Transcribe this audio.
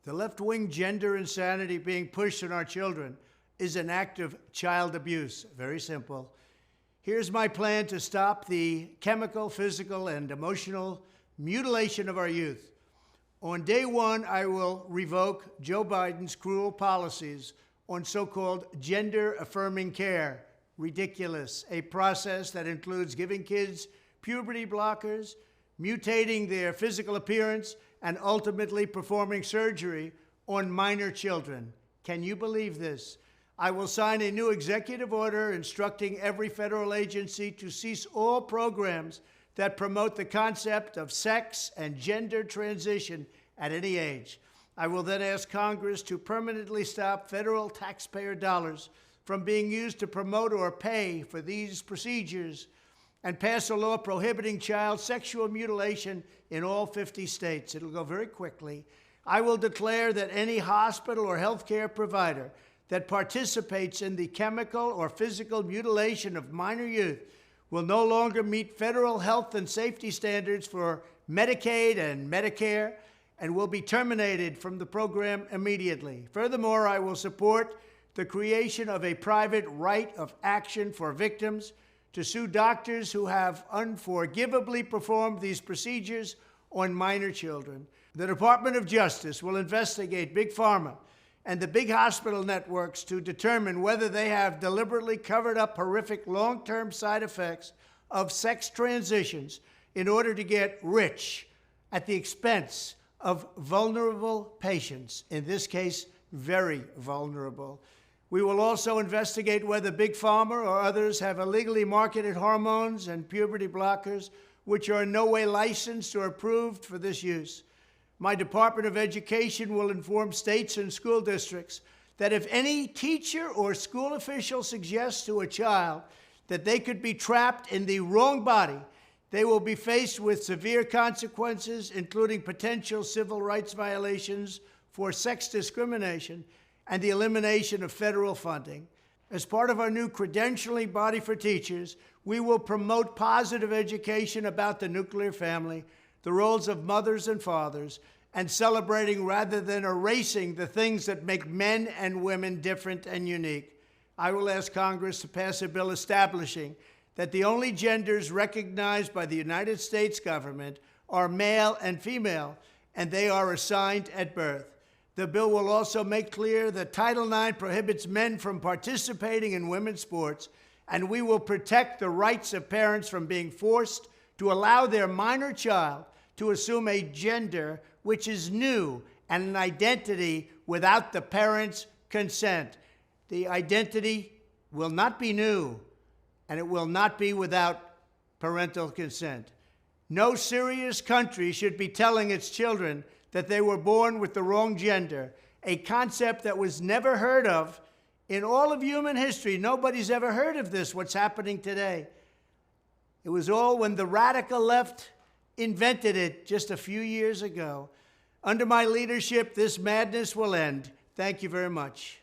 The left-wing gender insanity being pushed on our children is an act of child abuse. Very simple. Here's my plan to stop the chemical, physical, and emotional mutilation of our youth. On day one, I will revoke Joe Biden's cruel policies on so-called gender-affirming care. Ridiculous. A process that includes giving kids puberty blockers, mutating their physical appearance, and ultimately performing surgery on minor children. Can you believe this? I will sign a new executive order instructing every federal agency to cease all programs that promote the concept of sex and gender transition at any age. I will then ask Congress to permanently stop federal taxpayer dollars from being used to promote or pay for these procedures and pass a law prohibiting child sexual mutilation in all 50 states. It'll go very quickly. I will declare that any hospital or healthcare provider that participates in the chemical or physical mutilation of minor youth will no longer meet federal health and safety standards for Medicaid and Medicare and will be terminated from the program immediately. Furthermore, I will support the creation of a private right of action for victims to sue doctors who have unforgivably performed these procedures on minor children. The Department of Justice will investigate Big Pharma and the big hospital networks to determine whether they have deliberately covered up horrific long-term side effects of sex transitions in order to get rich at the expense of vulnerable patients, in this case, very vulnerable. We will also investigate whether Big Pharma or others have illegally marketed hormones and puberty blockers, which are in no way licensed or approved for this use. My Department of Education will inform states and school districts that if any teacher or school official suggests to a child that they could be trapped in the wrong body, they will be faced with severe consequences, including potential civil rights violations for sex discrimination and the elimination of federal funding. As part of our new credentialing body for teachers, we will promote positive education about the nuclear family, the roles of mothers and fathers, and celebrating rather than erasing the things that make men and women different and unique. I will ask Congress to pass a bill establishing that the only genders recognized by the United States government are male and female, and they are assigned at birth. The bill will also make clear that Title IX prohibits men from participating in women's sports, and we will protect the rights of parents from being forced to allow their minor child to assume a gender which is new and an identity without the parents' consent. The identity will not be new, and it will not be without parental consent. No serious country should be telling its children that they were born with the wrong gender, a concept that was never heard of in all of human history. Nobody's ever heard of this, what's happening today. It was all when the radical left invented it just a few years ago. Under my leadership, this madness will end. Thank you very much.